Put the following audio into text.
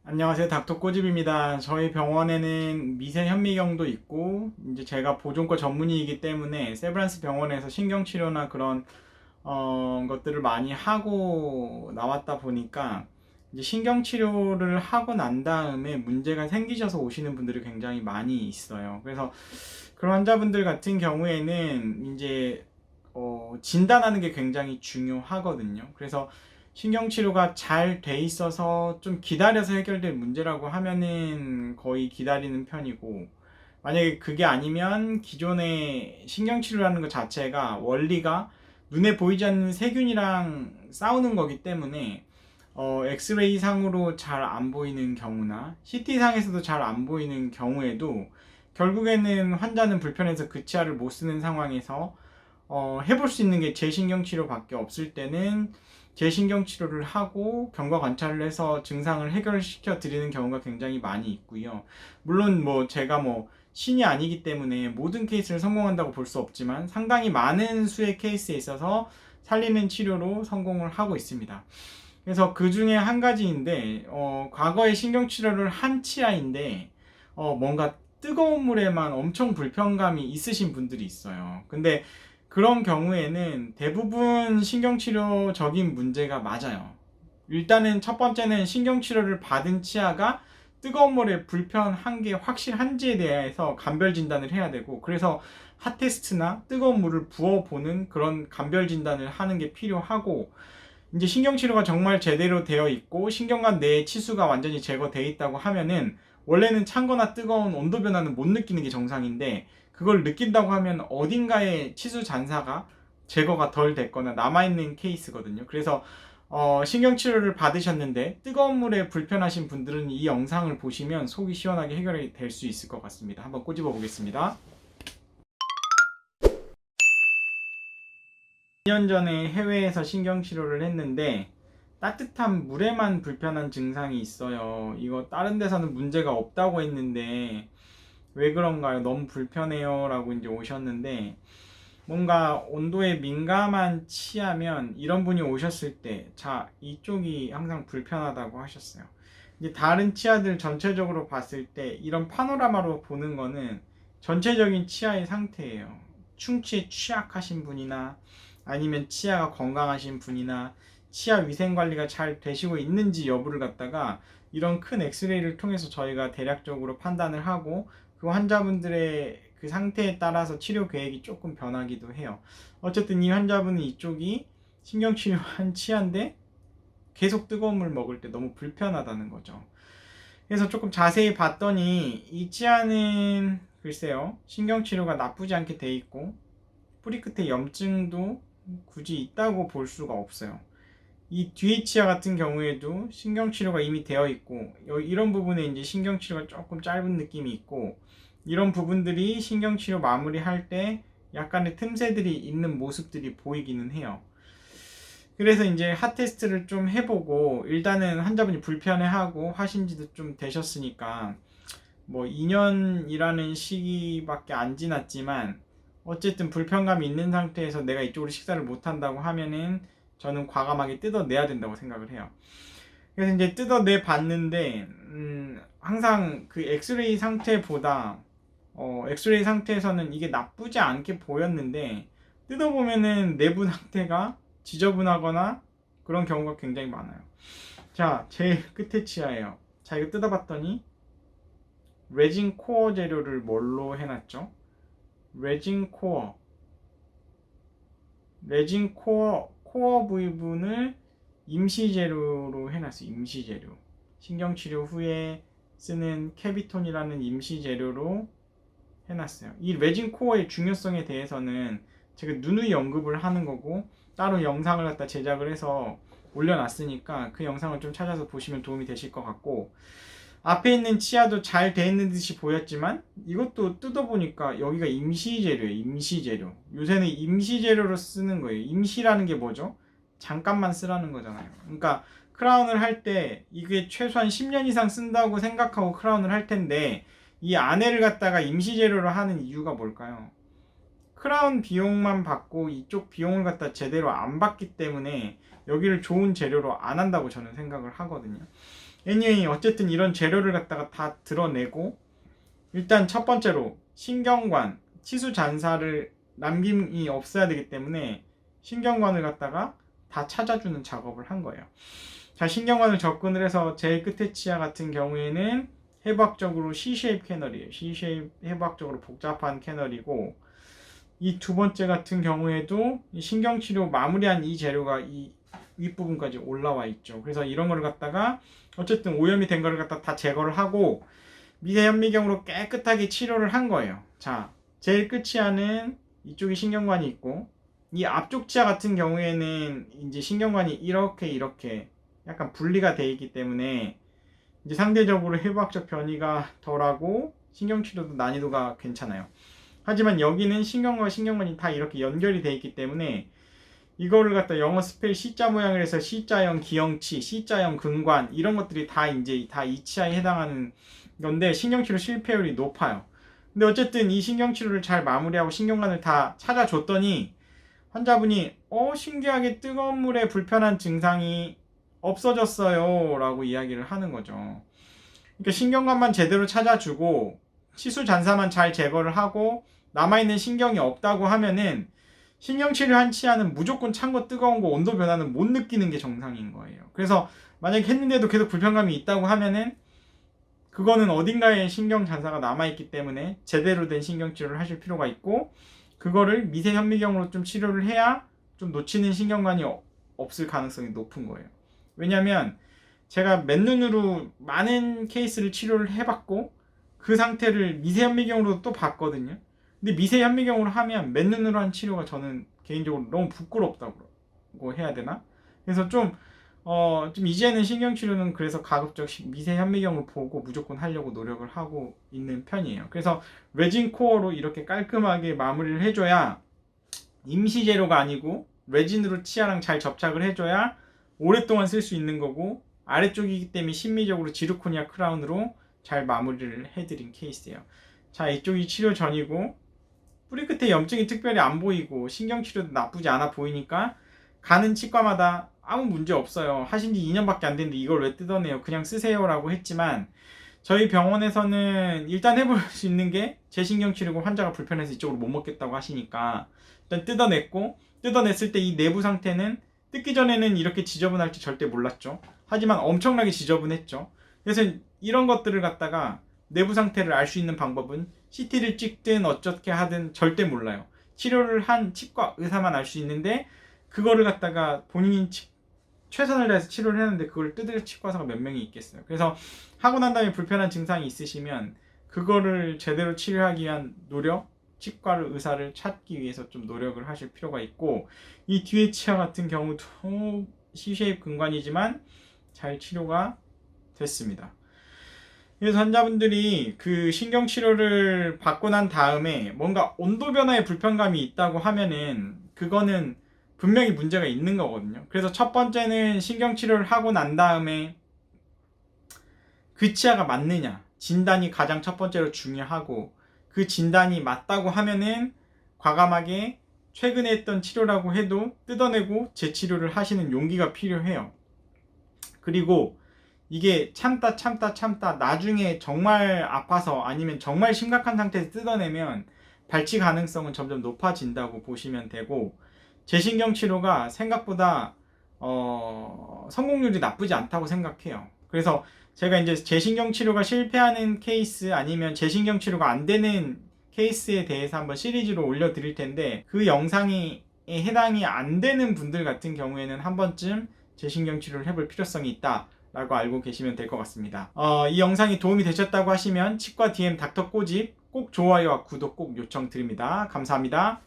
안녕하세요. 닥터 꼬집입니다. 저희 병원에는 미세 현미경도 있고, 이제 제가 보존과 전문의이기 때문에 세브란스 병원에서 신경치료나 그런, 것들을 많이 하고 나왔다 보니까, 이제 신경치료를 하고 난 다음에 문제가 생기셔서 오시는 분들이 굉장히 많이 있어요. 그래서 그런 환자분들 같은 경우에는 이제, 진단하는 게 굉장히 중요하거든요. 그래서 신경치료가 잘 돼 있어서 좀 기다려서 해결될 문제라고 하면은 거의 기다리는 편이고, 만약에 그게 아니면 기존의 신경치료라는 것 자체가 원리가 눈에 보이지 않는 세균이랑 싸우는 거기 때문에 엑스레이 상으로 잘 안 보이는 경우나 CT 상에서도 잘 안 보이는 경우에도 결국에는 환자는 불편해서 그 치아를 못 쓰는 상황에서 해볼 수 있는 게 재신경치료밖에 없을 때는 재신경치료를 하고 경과 관찰을 해서 증상을 해결시켜 드리는 경우가 굉장히 많이 있고요. 물론 뭐 제가 뭐 신이 아니기 때문에 모든 케이스를 성공한다고 볼 수 없지만 상당히 많은 수의 케이스에 있어서 살리는 치료로 성공을 하고 있습니다. 그래서 그 중에 한 가지인데 과거에 신경치료를 한 치아인데 뭔가 뜨거운 물에만 엄청 불편감이 있으신 분들이 있어요. 근데 그런 경우에는 대부분 신경치료적인 문제가 맞아요. 일단은 첫 번째는 신경치료를 받은 치아가 뜨거운 물에 불편한 게 확실한지에 대해서 감별 진단을 해야 되고, 그래서 핫테스트나 뜨거운 물을 부어보는 그런 감별 진단을 하는 게 필요하고, 이제 신경치료가 정말 제대로 되어 있고 신경관 내의 치수가 완전히 제거되어 있다고 하면은 원래는 찬거나 뜨거운 온도 변화는 못 느끼는 게 정상인데, 그걸 느낀다고 하면 어딘가에 치수 잔사가 제거가 덜 됐거나 남아있는 케이스거든요. 그래서 신경치료를 받으셨는데 뜨거운 물에 불편하신 분들은 이 영상을 보시면 속이 시원하게 해결이 될 수 있을 것 같습니다. 한번 꼬집어 보겠습니다. 2년 전에 해외에서 신경치료를 했는데 따뜻한 물에만 불편한 증상이 있어요. 이거 다른 데서는 문제가 없다고 했는데 왜 그런가요? 너무 불편해요 라고 이제 오셨는데, 뭔가 온도에 민감한 치아면 이런 분이 오셨을 때 자, 이쪽이 항상 불편하다고 하셨어요. 이제 다른 치아들 전체적으로 봤을 때 이런 파노라마로 보는 거는 전체적인 치아의 상태예요. 충치에 취약하신 분이나 아니면 치아가 건강하신 분이나 치아 위생 관리가 잘 되시고 있는지 여부를 갖다가 이런 큰 엑스레이를 통해서 저희가 대략적으로 판단을 하고 그 환자분들의 그 상태에 따라서 치료 계획이 조금 변하기도 해요. 어쨌든 이 환자분은 이쪽이 신경치료한 치아인데 계속 뜨거운 물 먹을 때 너무 불편하다는 거죠. 그래서 조금 자세히 봤더니 이 치아는 글쎄요, 신경치료가 나쁘지 않게 돼 있고 뿌리 끝에 염증도 굳이 있다고 볼 수가 없어요. 이 뒤에 치아 같은 경우에도 신경치료가 이미 되어 있고 이런 부분에 이제 신경치료가 조금 짧은 느낌이 있고, 이런 부분들이 신경치료 마무리할 때 약간의 틈새들이 있는 모습들이 보이기는 해요. 그래서 이제 핫테스트를 좀 해보고, 일단은 환자분이 불편해하고 하신지도 좀 되셨으니까 뭐 2년이라는 시기밖에 안 지났지만 어쨌든 불편감이 있는 상태에서 내가 이쪽으로 식사를 못한다고 하면은 저는 과감하게 뜯어내야 된다고 생각을 해요. 그래서 이제 뜯어내 봤는데 항상 그 엑스레이 상태보다 엑스레이 상태에서는 이게 나쁘지 않게 보였는데 뜯어보면은 내부 상태가 지저분하거나 그런 경우가 굉장히 많아요. 자, 제일 끝에 치아예요. 자, 이거 뜯어봤더니 레진 코어 재료를 뭘로 해놨죠? 레진 코어 코어 부분을 임시 재료로 해놨어요. 임시 재료. 신경치료 후에 쓰는 캐비톤이라는 임시 재료로 해놨어요. 이 레진 코어의 중요성에 대해서는 제가 누누이 언급을 하는 거고 따로 영상을 갖다 제작을 해서 올려놨으니까 그 영상을 좀 찾아서 보시면 도움이 되실 것 같고, 앞에 있는 치아도 잘 돼 있는 듯이 보였지만 이것도 뜯어보니까 여기가 임시재료예요. 임시재료. 요새는 임시재료로 쓰는 거예요. 임시라는 게 뭐죠? 잠깐만 쓰라는 거잖아요. 그러니까 크라운을 할 때 이게 최소한 10년 이상 쓴다고 생각하고 크라운을 할 텐데 이 안에를 갖다가 임시재료로 하는 이유가 뭘까요? 크라운 비용만 받고 이쪽 비용을 갖다 제대로 안 받기 때문에 여기를 좋은 재료로 안 한다고 저는 생각을 하거든요. anyway, 어쨌든 이런 재료를 갖다가 다 드러내고, 일단 첫 번째로 신경관, 치수 잔사를 남김이 없어야 되기 때문에 신경관을 갖다가 다 찾아주는 작업을 한 거예요. 자, 신경관을 접근을 해서 제일 끝에 치아 같은 경우에는 해부학적으로 C-쉐입 캐널이에요. C-쉐입 해부학적으로 복잡한 캐널이고, 이 두 번째 같은 경우에도 신경치료 마무리한 이 재료가 이 윗부분까지 올라와 있죠. 그래서 이런 걸 갖다가 어쨌든 오염이 된 거를 갖다 다 제거를 하고 미세현미경으로 깨끗하게 치료를 한 거예요. 자, 제일 끝 치아는 이쪽에 신경관이 있고, 이 앞쪽 치아 같은 경우에는 이제 신경관이 이렇게 약간 분리가 되어 있기 때문에 이제 상대적으로 해부학적 변이가 덜하고 신경치료도 난이도가 괜찮아요. 하지만 여기는 신경과 신경관이 다 이렇게 연결이 되어 있기 때문에 이거를 갖다 영어 스펠 C자 모양을 해서 C자형 기형치, C자형 근관 이런 것들이 다 이제 다 이 치아에 해당하는 건데 신경치료 실패율이 높아요. 근데 어쨌든 이 신경치료를 잘 마무리하고 신경관을 다 찾아줬더니 환자분이 신기하게 뜨거운 물에 불편한 증상이 없어졌어요 라고 이야기를 하는 거죠. 그러니까 신경관만 제대로 찾아주고 치수 잔사만 잘 제거를 하고 남아있는 신경이 없다고 하면은 신경치료한 치아는 무조건 찬 거 뜨거운 거 온도 변화는 못 느끼는 게 정상인 거예요. 그래서 만약에 했는데도 계속 불편감이 있다고 하면은 그거는 어딘가에 신경 잔사가 남아있기 때문에 제대로 된 신경치료를 하실 필요가 있고, 그거를 미세현미경으로 좀 치료를 해야 좀 놓치는 신경관이 없을 가능성이 높은 거예요. 왜냐면 제가 맨눈으로 많은 케이스를 치료를 해봤고 그 상태를 미세현미경으로 또 봤거든요. 근데 미세현미경으로 하면 맨눈으로 한 치료가 저는 개인적으로 너무 부끄럽다고 해야 되나? 그래서 좀 이제는 신경치료는 그래서 가급적 미세현미경으로 보고 무조건 하려고 노력을 하고 있는 편이에요. 그래서 레진 코어로 이렇게 깔끔하게 마무리를 해줘야 임시재료가 아니고 레진으로 치아랑 잘 접착을 해줘야 오랫동안 쓸 수 있는 거고, 아래쪽이기 때문에 심미적으로 지르코니아 크라운으로 잘 마무리를 해드린 케이스예요. 자, 이쪽이 치료 전이고 뿌리 끝에 염증이 특별히 안 보이고 신경치료도 나쁘지 않아 보이니까 가는 치과마다 아무 문제 없어요. 하신 지 2년밖에 안 됐는데 이걸 왜 뜯어내요? 그냥 쓰세요 라고 했지만 저희 병원에서는 일단 해볼 수 있는 게 재신경치료고 환자가 불편해서 이쪽으로 못 먹겠다고 하시니까 일단 뜯어냈고, 뜯어냈을 때 이 내부 상태는 뜯기 전에는 이렇게 지저분할지 절대 몰랐죠. 하지만 엄청나게 지저분했죠. 그래서 이런 것들을 갖다가 내부 상태를 알 수 있는 방법은 CT를 찍든 어떻게 하든 절대 몰라요. 치료를 한 치과 의사만 알 수 있는데 그거를 갖다가 본인이 최선을 다해서 치료를 했는데 그걸 뜯을 치과 의사가 몇 명이 있겠어요. 그래서 하고 난 다음에 불편한 증상이 있으시면 그거를 제대로 치료하기 위한 노력, 치과를 의사를 찾기 위해서 좀 노력을 하실 필요가 있고, 이 뒤에 치아 같은 경우도 C-쉐입 근관이지만 잘 치료가 됐습니다. 그래서 환자분들이 그 신경치료를 받고 난 다음에 뭔가 온도 변화에 불편감이 있다고 하면은 그거는 분명히 문제가 있는 거거든요. 그래서 첫 번째는 신경치료를 하고 난 다음에 그 치아가 맞느냐 진단이 가장 첫 번째로 중요하고, 그 진단이 맞다고 하면은 과감하게 최근에 했던 치료라고 해도 뜯어내고 재치료를 하시는 용기가 필요해요. 그리고 이게 참다 나중에 정말 아파서 아니면 정말 심각한 상태에서 뜯어내면 발치 가능성은 점점 높아진다고 보시면 되고, 재신경치료가 생각보다 성공률이 나쁘지 않다고 생각해요. 그래서 제가 이제 재신경치료가 실패하는 케이스 아니면 재신경치료가 안 되는 케이스에 대해서 한번 시리즈로 올려드릴 텐데, 그 영상에 해당이 안 되는 분들 같은 경우에는 한 번쯤 재신경치료를 해볼 필요성이 있다 라고 알고 계시면 될 것 같습니다. 이 영상이 도움이 되셨다고 하시면 치과 DM 닥터 꼬집 꼭 좋아요와 구독 꼭 요청드립니다. 감사합니다.